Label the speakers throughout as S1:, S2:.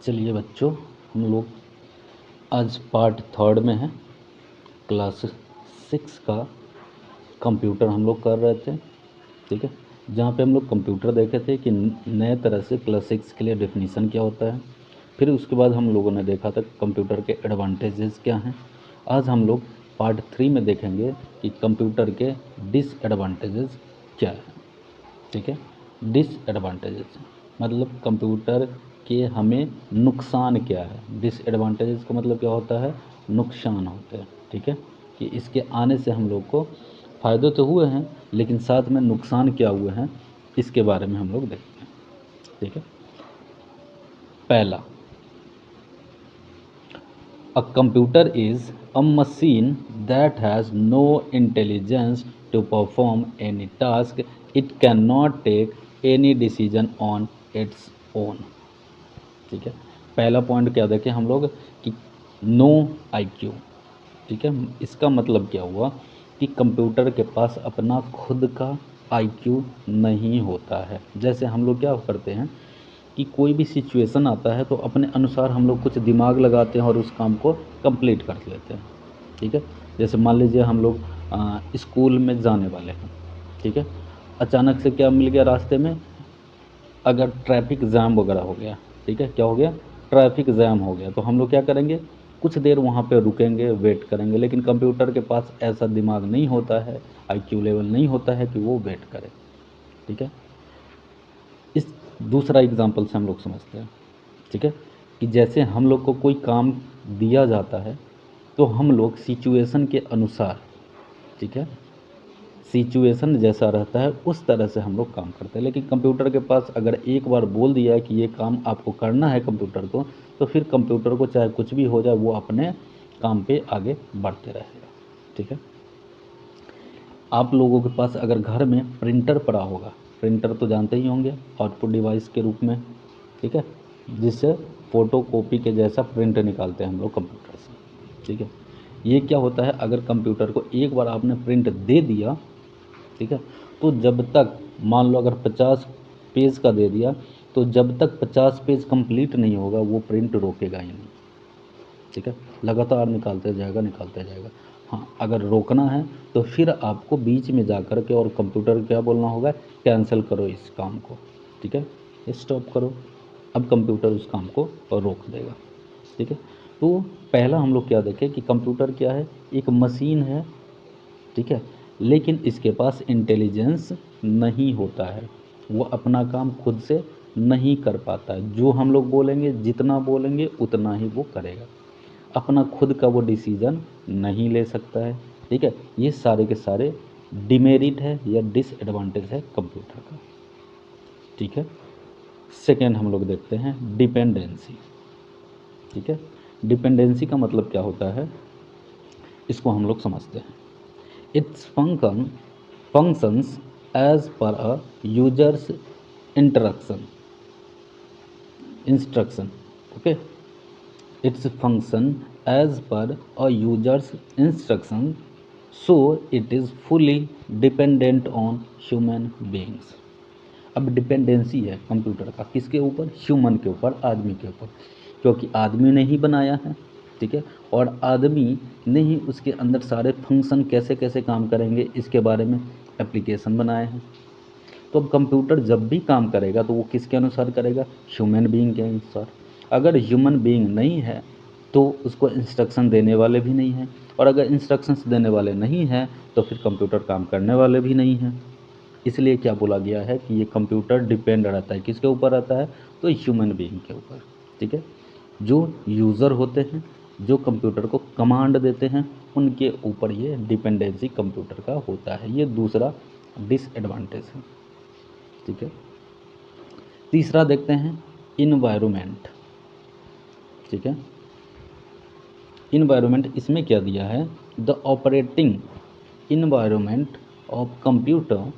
S1: चलिए बच्चों, हम लोग आज पार्ट थर्ड में हैं। क्लास 6 का कंप्यूटर हम लोग कर रहे थे, ठीक है। जहाँ पे हम लोग कंप्यूटर देखे थे कि नए तरह से क्लास 6 के लिए डेफिनीसन क्या होता है। फिर उसके बाद हम लोगों ने देखा था कंप्यूटर के एडवांटेजेस क्या हैं। आज हम लोग पार्ट 3 में देखेंगे कि कंप्यूटर के डिसएडवांटेजेस क्या है, ठीक है। डिसएडवांटेजेस मतलब कंप्यूटर के हमें नुकसान क्या है। डिसएडवांटेजेस का मतलब क्या होता है, नुकसान होते हैं, ठीक है। कि इसके आने से हम लोग को फ़ायदे तो हुए हैं, लेकिन साथ में नुकसान क्या हुए हैं इसके बारे में हम लोग देखते हैं, ठीक है। पहला, a computer is a machine that has no intelligence to perform any task, it can not take any decision on its own, ठीक है। पहला पॉइंट क्या देखें हम लोग कि नो आईक्यू, ठीक है। इसका मतलब क्या हुआ कि कंप्यूटर के पास अपना खुद का आईक्यू नहीं होता है। जैसे हम लोग क्या करते हैं कि कोई भी सिचुएशन आता है तो अपने अनुसार हम लोग कुछ दिमाग लगाते हैं और उस काम को कंप्लीट कर लेते हैं, ठीक है। जैसे मान लीजिए हम लोग स्कूल में जाने वाले हैं, ठीक है। अचानक से क्या मिल गया रास्ते में, अगर ट्रैफिक जाम वगैरह हो गया, ठीक है। क्या हो गया, ट्रैफिक जाम हो गया, तो हम लोग क्या करेंगे, कुछ देर वहाँ पे रुकेंगे, वेट करेंगे। लेकिन कंप्यूटर के पास ऐसा दिमाग नहीं होता है, आईक्यू लेवल नहीं होता है कि वो वेट करे, ठीक है। इस दूसरा एग्जांपल से हम लोग समझते हैं, ठीक है। कि जैसे हम लोग को कोई काम दिया जाता है तो हम लोग सिचुएशन के अनुसार, ठीक है, सिचुएशन जैसा रहता है उस तरह से हम लोग काम करते हैं। लेकिन कंप्यूटर के पास अगर एक बार बोल दिया है कि ये काम आपको करना है कंप्यूटर को, तो फिर कंप्यूटर को चाहे कुछ भी हो जाए वो अपने काम पे आगे बढ़ते रहेगा, ठीक है। आप लोगों के पास अगर घर में प्रिंटर पड़ा होगा, प्रिंटर तो जानते ही होंगे, आउटपुट डिवाइस के रूप में, ठीक है, जिससे फ़ोटो कॉपी के जैसा प्रिंट निकालते हैं हम लोग कंप्यूटर से, ठीक है। ये क्या होता है, अगर कंप्यूटर को एक बार आपने प्रिंट दे दिया, ठीक है, तो जब तक मान लो अगर 50 पेज का दे दिया, तो जब तक 50 पेज कंप्लीट नहीं होगा वो प्रिंट रोकेगा ही नहीं, ठीक है। लगातार निकालते जाएगा निकालते जाएगा। हाँ, अगर रोकना है तो फिर आपको बीच में जा कर के और कंप्यूटर क्या बोलना होगा, कैंसिल करो इस काम को, ठीक है, स्टॉप करो। अब कंप्यूटर उस काम को रोक देगा, ठीक है। तो पहला हम लोग क्या देखें कि कंप्यूटर क्या है, एक मशीन है, ठीक है, लेकिन इसके पास इंटेलिजेंस नहीं होता है। वो अपना काम खुद से नहीं कर पाता है। जो हम लोग बोलेंगे, जितना बोलेंगे उतना ही वो करेगा। अपना खुद का वो डिसीजन नहीं ले सकता है, ठीक है। ये सारे के सारे डिमेरिट है या डिसएडवांटेज है कंप्यूटर का, ठीक है। सेकेंड हम लोग देखते हैं डिपेंडेंसी, ठीक है। डिपेंडेंसी का मतलब क्या होता है, इसको हम लोग समझते हैं। It's functions as per a user's instruction, okay. Its function as per a user's instruction, so it is fully dependent on human beings. अब डिपेंडेंसी है कंप्यूटर का किसके ऊपर, ह्यूमन के ऊपर, आदमी के ऊपर, क्योंकि आदमी ने ही बनाया है, ठीक है। और आदमी ने ही उसके अंदर सारे फंक्शन कैसे कैसे काम करेंगे इसके बारे में एप्लीकेशन बनाए हैं। तो अब कंप्यूटर जब भी काम करेगा तो वो किसके अनुसार करेगा, ह्यूमन बीइंग के अनुसार। अगर ह्यूमन बीइंग नहीं है तो उसको इंस्ट्रक्शन देने वाले भी नहीं हैं, और अगर इंस्ट्रक्शंस देने वाले नहीं हैं तो फिर कंप्यूटर काम करने वाले भी नहीं हैं। इसलिए क्या बोला गया है कि ये कंप्यूटर डिपेंड रहता है, किसके ऊपर रहता है, तो ह्यूमन बीइंग के ऊपर, ठीक है। जो यूज़र होते हैं, जो कंप्यूटर को कमांड देते हैं, उनके ऊपर ये डिपेंडेंसी कंप्यूटर का होता है। ये दूसरा डिसएडवांटेज है, ठीक है। तीसरा देखते हैं इन्वायरमेंट, ठीक है। इन्वायरमेंट इसमें क्या दिया है, the operating environment of computer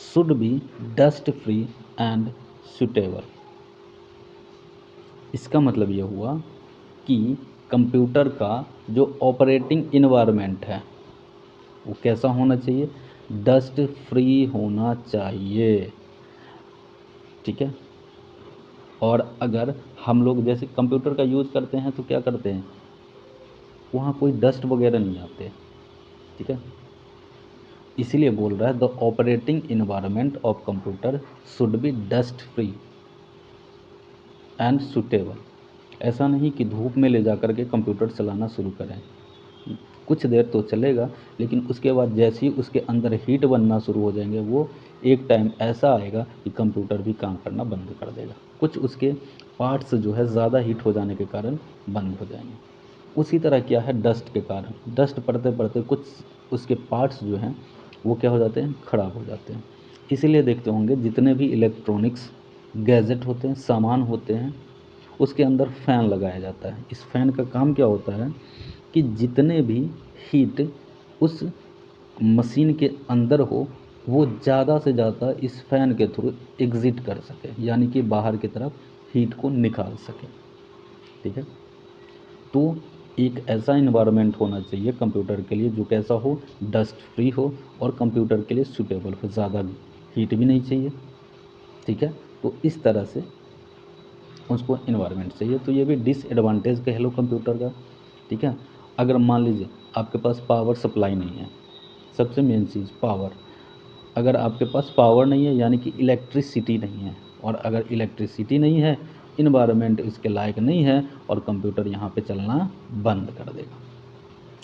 S1: should be dust free and suitable. इसका मतलब ये हुआ कि कंप्यूटर का जो ऑपरेटिंग इन्वायरमेंट है वो कैसा होना चाहिए, डस्ट फ्री होना चाहिए, ठीक है। और अगर हम लोग जैसे कंप्यूटर का यूज़ करते हैं तो क्या करते हैं, वहाँ कोई डस्ट वगैरह नहीं आते, ठीक है। इसीलिए बोल रहा है the operating environment of computer should be dust free and suitable. ऐसा नहीं कि धूप में ले जा कर के कंप्यूटर चलाना शुरू करें, कुछ देर तो चलेगा, लेकिन उसके बाद जैसे ही उसके अंदर हीट बनना शुरू हो जाएंगे, वो एक टाइम ऐसा आएगा कि कंप्यूटर भी काम करना बंद कर देगा। कुछ उसके पार्ट्स जो है ज़्यादा हीट हो जाने के कारण बंद हो जाएंगे। उसी तरह क्या है, डस्ट के कारण, डस्ट पड़ते पड़ते कुछ उसके पार्ट्स जो हैं वो क्या हो जाते हैं, ख़राब हो जाते हैं। इसीलिए देखते होंगे जितने भी इलेक्ट्रॉनिक्स गैजेट होते हैं, सामान होते हैं, उसके अंदर फ़ैन लगाया जाता है। इस फ़ैन का काम क्या होता है कि जितने भी हीट उस मशीन के अंदर हो, वो ज़्यादा से ज़्यादा इस फ़ैन के थ्रू एग्ज़िट कर सके, यानी कि बाहर की तरफ हीट को निकाल सके, ठीक है। तो एक ऐसा इन्वायरमेंट होना चाहिए कंप्यूटर के लिए जो कैसा हो, डस्ट फ्री हो और कंप्यूटर के लिए सूटेबल हो, ज़्यादा हीट भी नहीं चाहिए, ठीक है। तो इस तरह से उसको इन्वायरमेंट चाहिए। तो ये भी डिसएडवांटेज कह लो कंप्यूटर का, ठीक है। अगर मान लीजिए आपके पास पावर सप्लाई नहीं है, सबसे मेन चीज़ पावर, अगर आपके पास पावर नहीं है यानी कि इलेक्ट्रिसिटी नहीं है, और अगर इलेक्ट्रिसिटी नहीं है, इन्वायरमेंट इसके लायक नहीं है, और कंप्यूटर यहाँ पे चलना बंद कर देगा,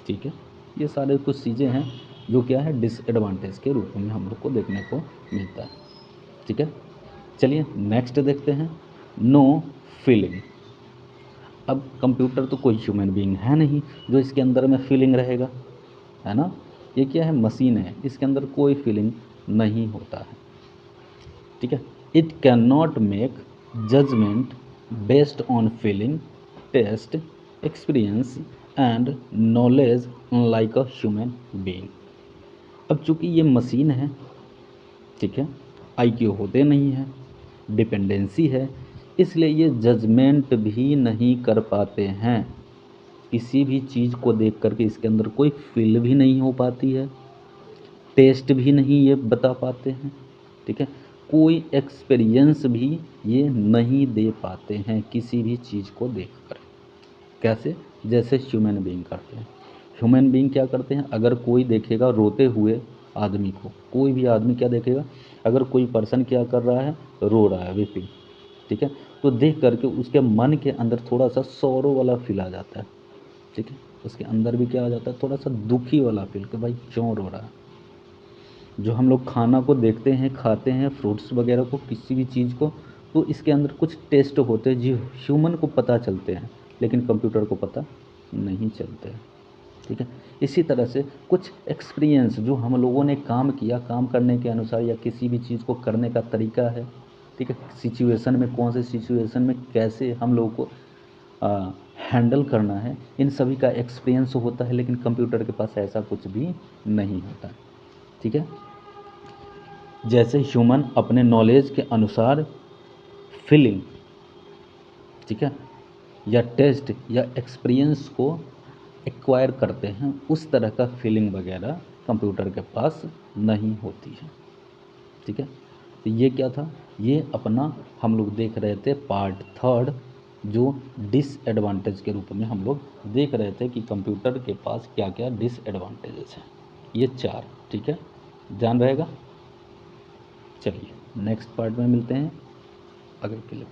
S1: ठीक है। ये सारे कुछ चीज़ें हैं जो क्या है, डिसएडवांटेज के रूप में हम लोग को देखने को मिलता है, ठीक है। चलिए नेक्स्ट देखते हैं, नो फीलिंग। अब कंप्यूटर तो कोई ह्यूमन बीइंग है नहीं जो इसके अंदर में फीलिंग रहेगा, है ना। ये क्या है, मशीन है, इसके अंदर कोई फीलिंग नहीं होता है, ठीक है। It can not make judgement based on feeling, taste, experience and knowledge like a human being. अब चूंकि ये मशीन है, ठीक है, आईक्यू होते नहीं है, डिपेंडेंसी है, इसलिए ये जजमेंट भी नहीं कर पाते हैं। किसी भी चीज़ को देख करके इसके अंदर कोई फील भी नहीं हो पाती है, टेस्ट भी नहीं ये बता पाते हैं, ठीक है। कोई एक्सपीरियंस भी ये नहीं दे पाते हैं किसी भी चीज़ को देखकर। कैसे, जैसे ह्यूमन बीइंग करते हैं। ह्यूमन बीइंग क्या करते हैं, अगर कोई देखेगा रोते हुए आदमी को, कोई भी आदमी क्या देखेगा, अगर कोई पर्सन क्या कर रहा है, रो रहा है, वीपिंग, ठीक है, तो देख करके उसके मन के अंदर थोड़ा सा सौरो वाला फील आ जाता है, ठीक है। उसके अंदर भी क्या आ जाता है, थोड़ा सा दुखी वाला फील कि भाई क्यों रो रहा है। जो हम लोग खाना को देखते हैं, खाते हैं, फ्रूट्स वगैरह को, किसी भी चीज़ को, तो इसके अंदर कुछ टेस्ट होते हैं जो ह्यूमन को पता चलते हैं, लेकिन कंप्यूटर को पता नहीं चलते हैं, ठीक है। इसी तरह से कुछ एक्सपीरियंस जो हम लोगों ने काम किया, काम करने के अनुसार, या किसी भी चीज़ को करने का तरीका है, ठीक है, सिचुएशन में, कौन से सिचुएशन में कैसे हम लोगों को हैंडल करना है, इन सभी का एक्सपीरियंस होता है, लेकिन कंप्यूटर के पास ऐसा कुछ भी नहीं होता, ठीक है। जैसे ह्यूमन अपने नॉलेज के अनुसार फीलिंग, ठीक है, या टेस्ट या एक्सपीरियंस को एक्वायर करते हैं, उस तरह का फीलिंग वगैरह कंप्यूटर के पास नहीं होती है, ठीक है। तो ये क्या था, ये अपना हम लोग देख रहे थे पार्ट थर्ड, जो डिसएडवांटेज के रूप में हम लोग देख रहे थे कि कंप्यूटर के पास क्या क्या डिसएडवांटेजेस हैं, ये चार, ठीक है, ध्यान रहेगा। चलिए नेक्स्ट पार्ट में मिलते हैं, अगर के लिए।